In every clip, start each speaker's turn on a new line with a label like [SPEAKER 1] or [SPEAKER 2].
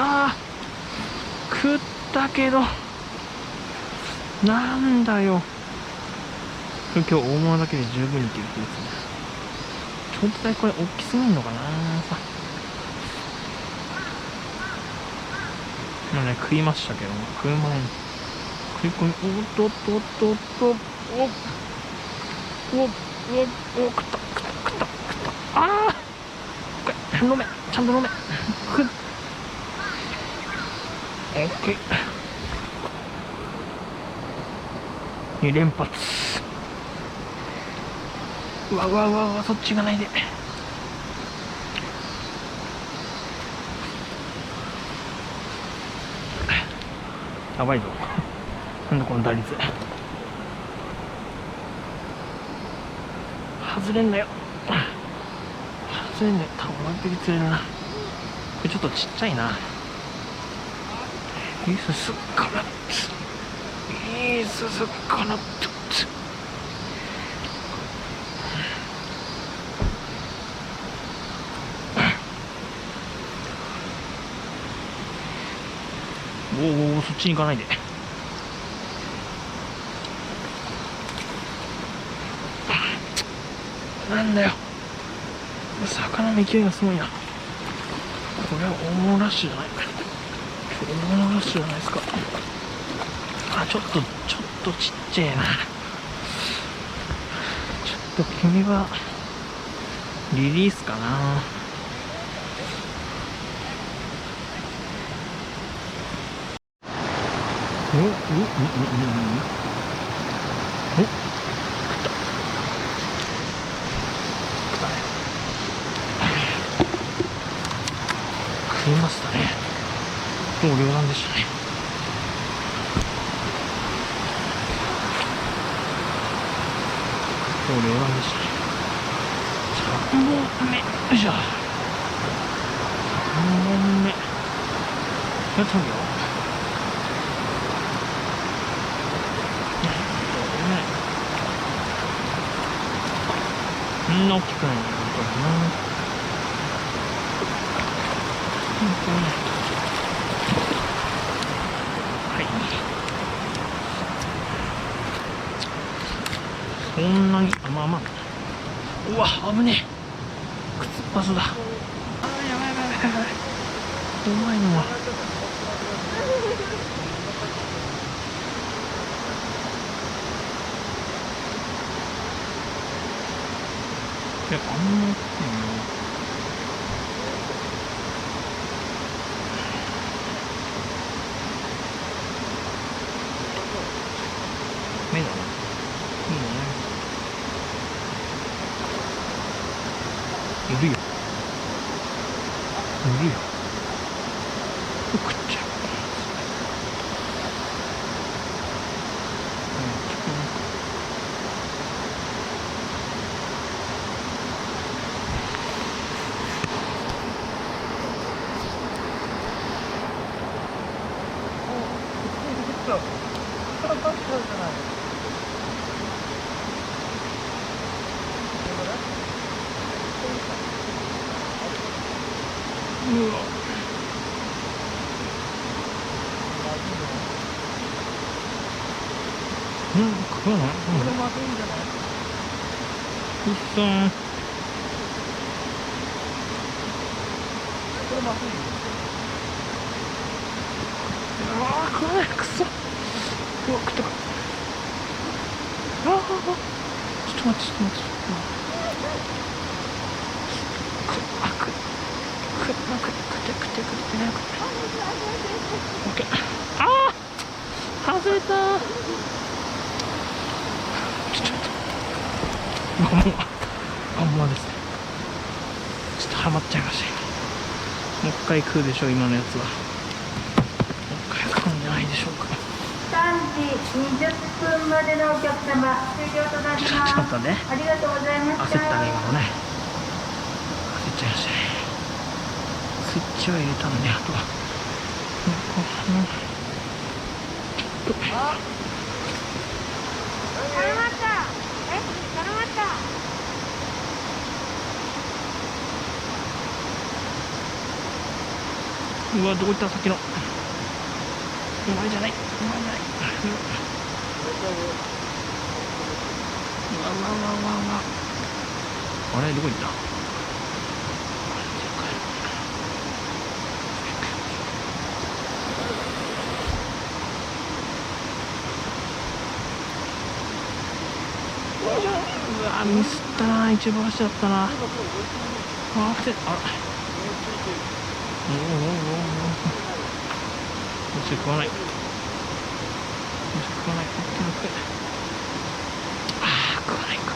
[SPEAKER 1] あー、食ったけど、なんだよ。今日大物だけで十分にいけるってですね。ちょっとだけこれ大きすぎんのかなさ。今ね、食いましたけども、食う前に食い込み、おっとっとっとっと、おっおっおっおっ、食った。あー、飲め、ちゃんと飲め。オッケー。2連発。うわうわうわうわ、そっちがないで。やばいぞ。なんだこの打率。外れんなよ。外れんなよ。多分完璧釣れるな。これちょっとちっちゃいな。いいすすっからいいすすっからっおお、そっちに行かないで。なんだよ、魚の勢いがすごいな。これは大物ラッシュじゃない。大物ラッシュじゃないですか。あ、ちょっとちっちゃいな。ちょっと君はリリースかな。お食いましたね。もう両断でしたね。もう両断でしたね。3本目。よいしょ。3本目。やったんだよ。そんな大きくないね、これな。はい。そんなに、まあまあ。うわ、危ねえ。靴っぱすだ。あー、やばいやばいやばいやばい。うまいのは。あんま大きいな。目だな。いいね。いるよ。いるよ。食っちゃう。うわ食わない。いっそん。食わない。くそ。うわ食ったか。ちょっと待って。外れたー。ちょっとまんまですね。ちょっとハマっちゃいました。もう一回食うでしょ、今のやつは。もう一回食うんじゃないでしょうか。
[SPEAKER 2] 3時20分までのお客様終了となります。
[SPEAKER 1] ちょっと待ってね。
[SPEAKER 2] ありがとうございました。
[SPEAKER 1] 焦ったね、今のね。焦っちゃいましたね。スイッチは入れたんで、あとは
[SPEAKER 2] 頼まった。頼まった。
[SPEAKER 1] うわ、どこ行った、さっきの。うまいじゃない。うわ。あれ、どこ行った。うわ、ミスったな。一番足だったな。食わない。食わないか。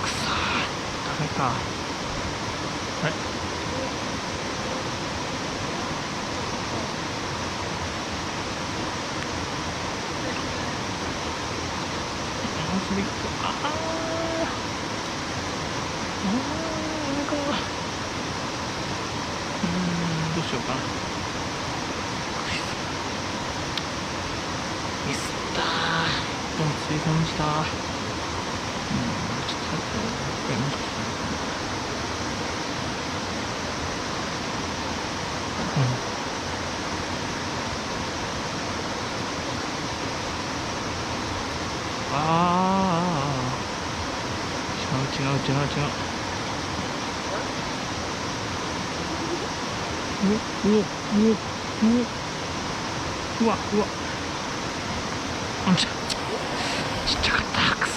[SPEAKER 1] くそー、ダメか。あれ、どうしようかな。ミスったー。どんどん吸い込んした。ちょっと待って。違う。うわ。ちっちゃかった。くそ。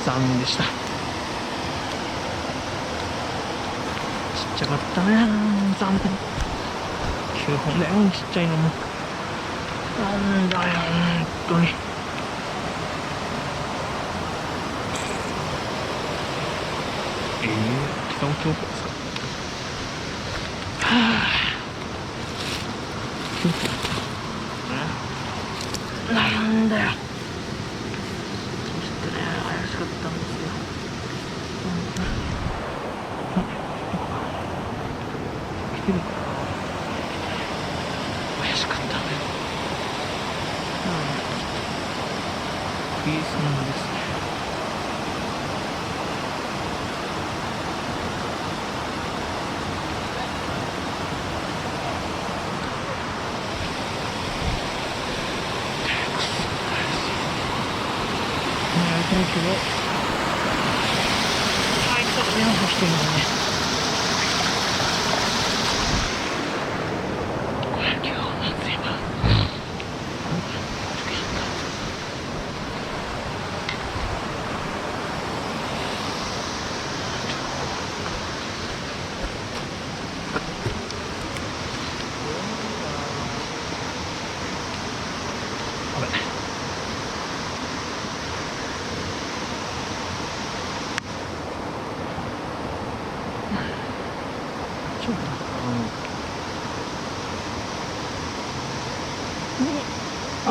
[SPEAKER 1] 残念でした。ちっちゃかったね。残念。9本だよ、ちっちゃいのも。なんだよ、本当に。北尾京子ですか。なんだよ。ちょっとね、怪しかったんですよ。来てるか。怪しかったんだよ。クリスマスですね。けど、ちょっと目の干してるんだね。今日は暑いわ。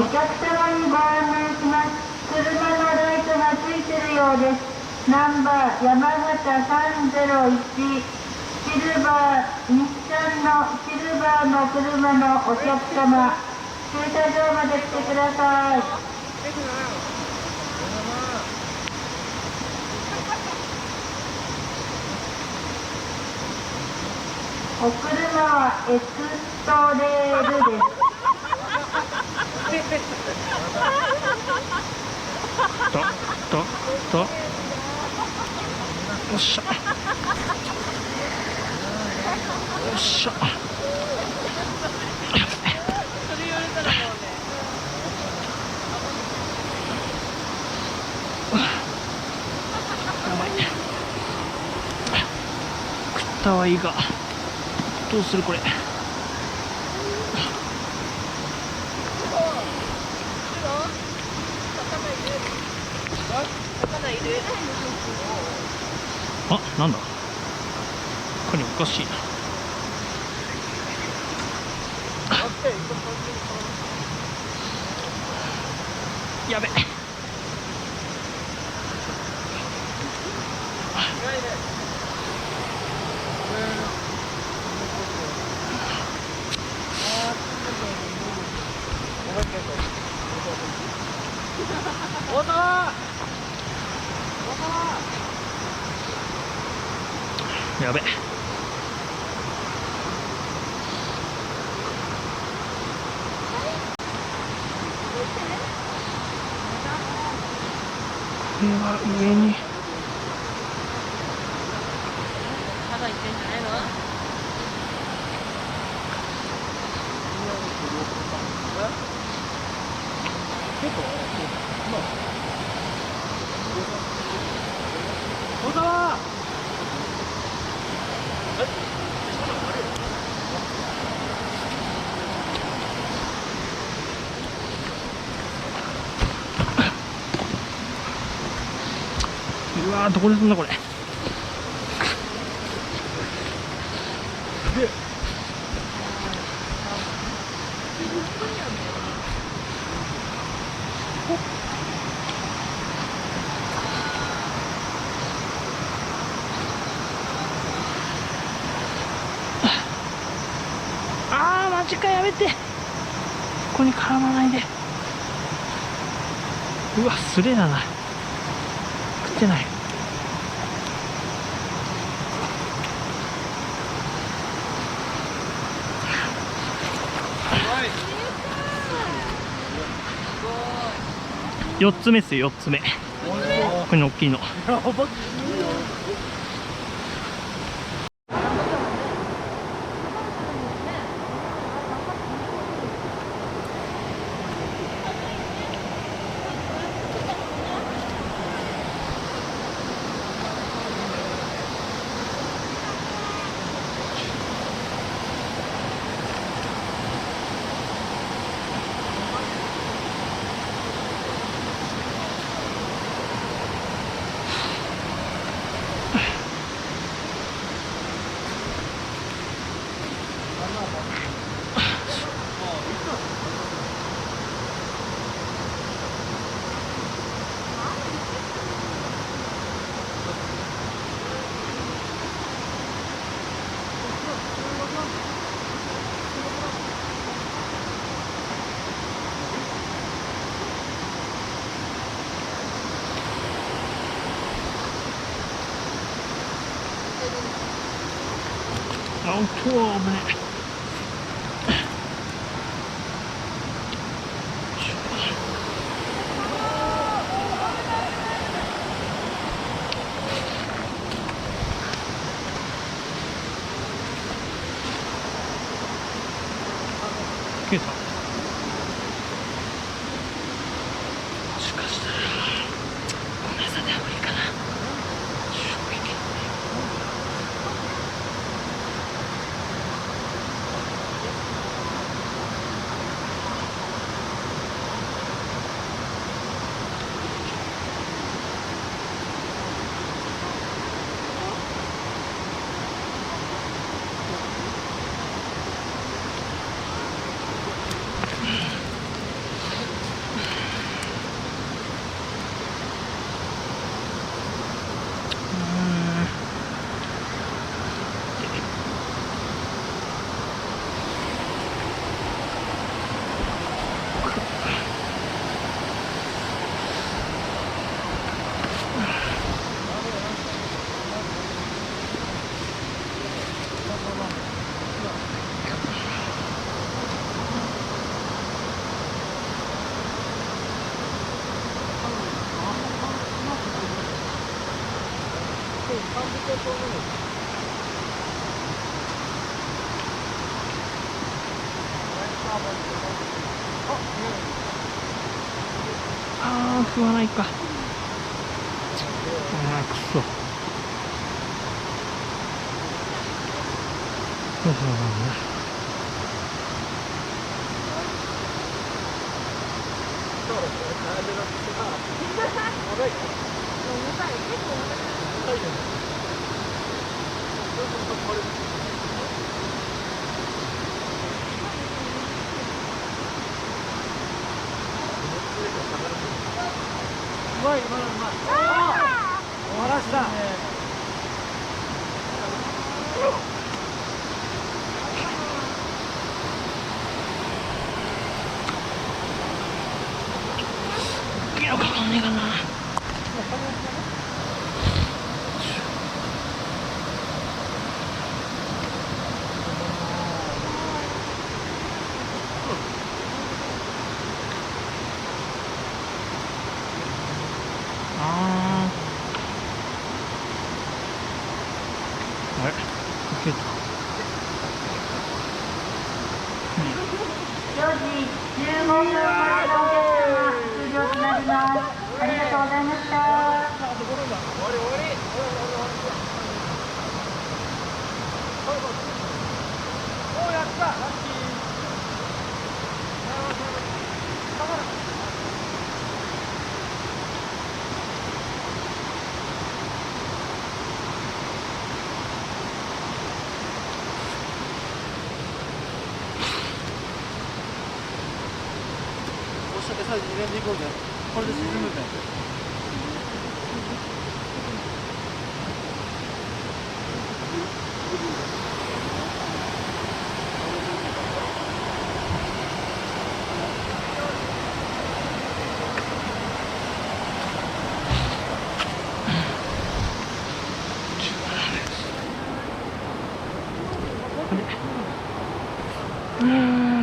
[SPEAKER 2] お客様にご案内します。車のライトがついているようです。ナンバー山形301、シルバー、日産のシルバーの車のお客様、駐車場まで来てください。お車はエクストレールです。
[SPEAKER 1] おっしゃ。おっしゃ。やばい。食ったはいいが、どうするこれ。あ、なんだこれおかしいな。やべ。やべ。これは上に。
[SPEAKER 3] まだ行ってんじゃないの？
[SPEAKER 1] うわー、どこで飛んだこれ。あー、マジか、やめて。ここに絡まないで。うわ、すれだな。食ってない。4つ目っすよ、4つ目。これの大きいの。あ、音は危ねえ。消えた。もしかしたらごめんなさい、無理かな。衝撃。あー、食わないか。あー、くそ。そうそうね。
[SPEAKER 4] うまい、うまい、うまい。終わらした。
[SPEAKER 1] いや、かかんねえかな。あれ、かけた。
[SPEAKER 2] 4時15分までのお客様、終了となります。ありがとうございました。
[SPEAKER 4] お、やった。ラッキー。さ、入れんでいこうぜ。これで沈むぜ。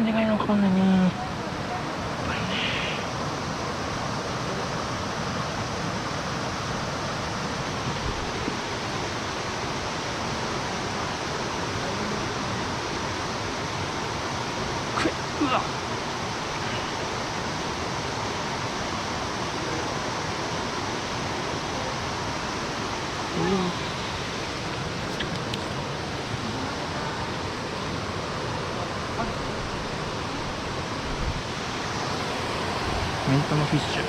[SPEAKER 1] でかいのかかんないね。うわ。目ん玉フィッシュ。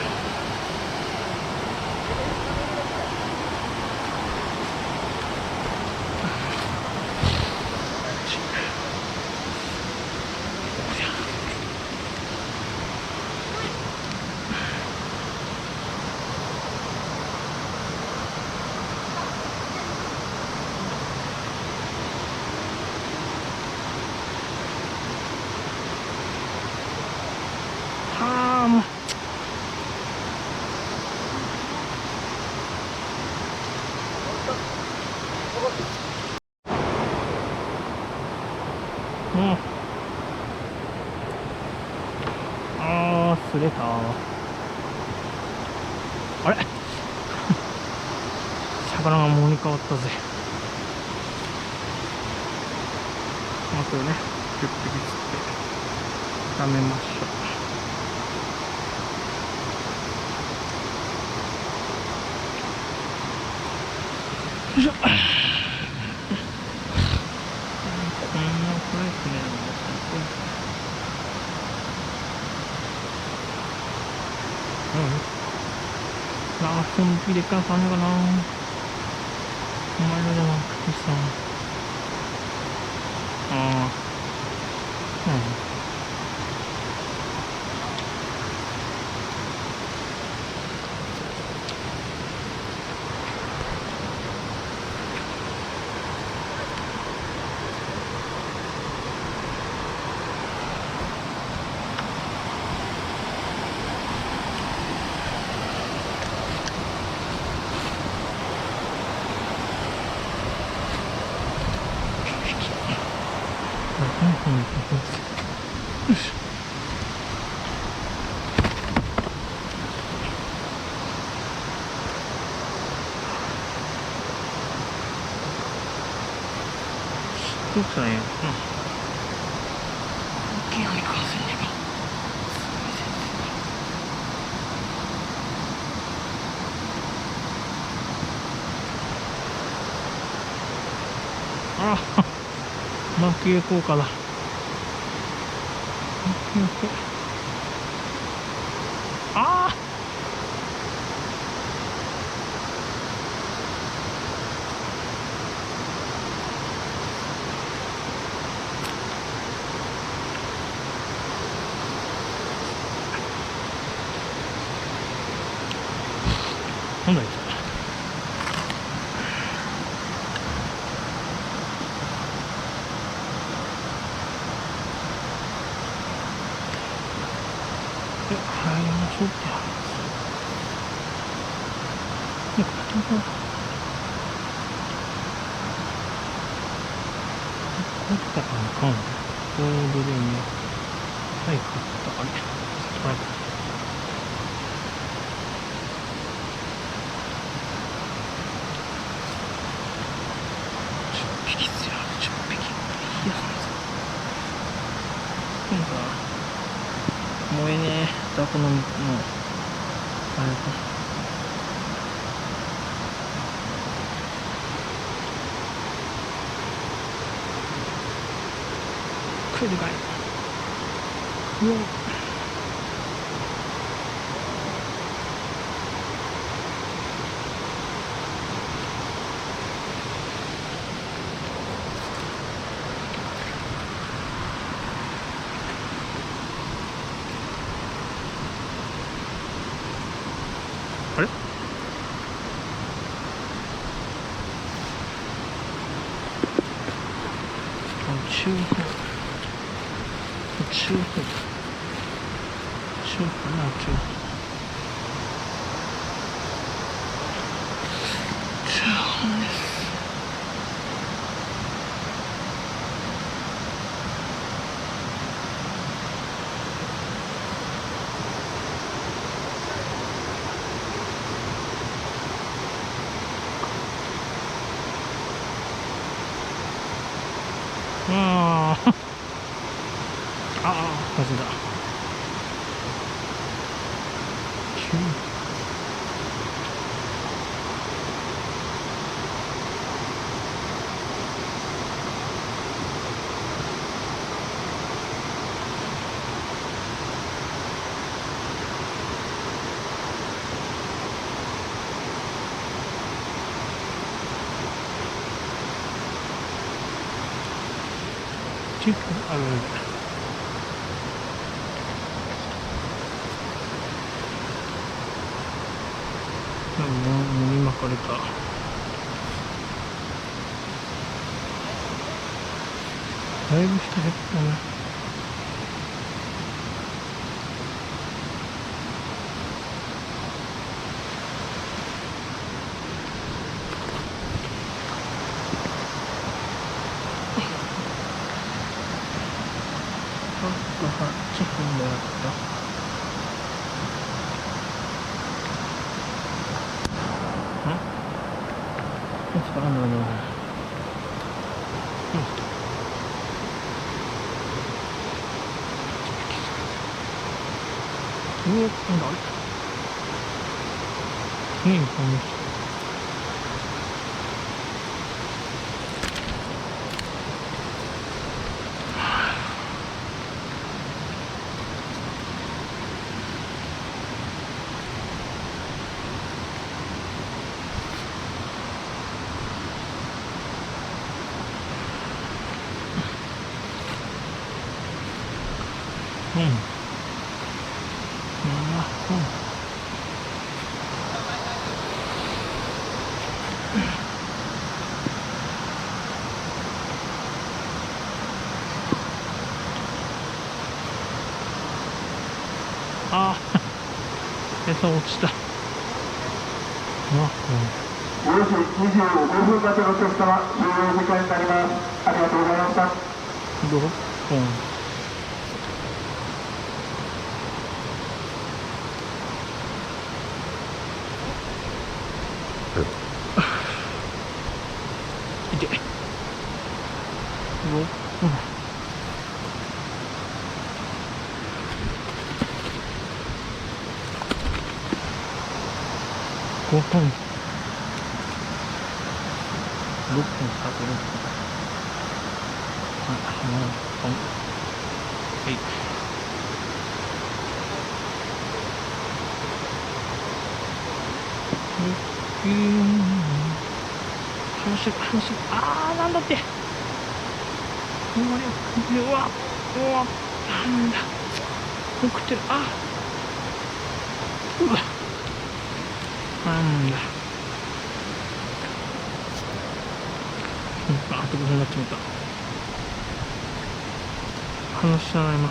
[SPEAKER 1] はあ、もう。うん。あー、すれた。あれ魚がもうに変わったぜ。まあ、これね、10匹釣って炒めましょう。よいしょ。こんなフライスね。あー、本気でかさんのかな。お前らじゃなくてさ。ああ。よし。どうしたらいいの？大きいのに感染力がああ、蒔絵効果だ。ああ、なんだいつ。入りましょうって。こったかなかん。コードでね。はい、買ったかね。はい。10匹っすよ。10匹。いや、なんか、燃えねえ。ダコの、あれか。でかい。うわ。あれ？中方。中方かな。中方です。ああああ、風だ。チップある。飲みまかれた。だいぶ人減ったね。8分もやった。sekarang dulu. Ini enggak. Ini kamu.ああ、餌落ちた。
[SPEAKER 2] 4時25分までのお客様、終了時間になります。ありがとうございました。
[SPEAKER 1] 6本。いて。6本。5本。6本、あと6本。7本。はい。話あー、なんだって。うわ、なんだ。送ってる。うわ、なんだ。あと5分になっちまった。話しないな。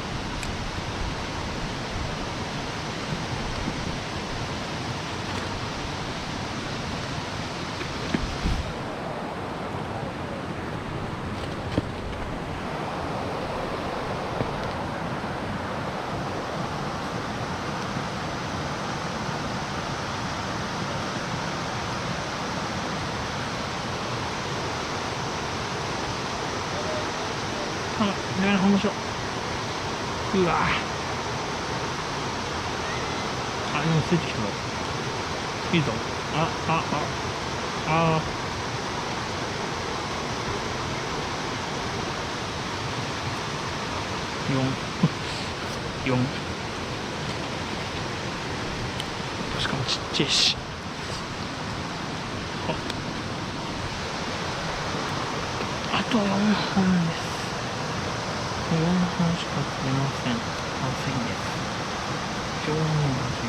[SPEAKER 1] 面白い。うわでもついてきたぞ。いいぞ。4しかもちっちゃいし。あと4本です。4本しか取れません。完成です。非常にまずい。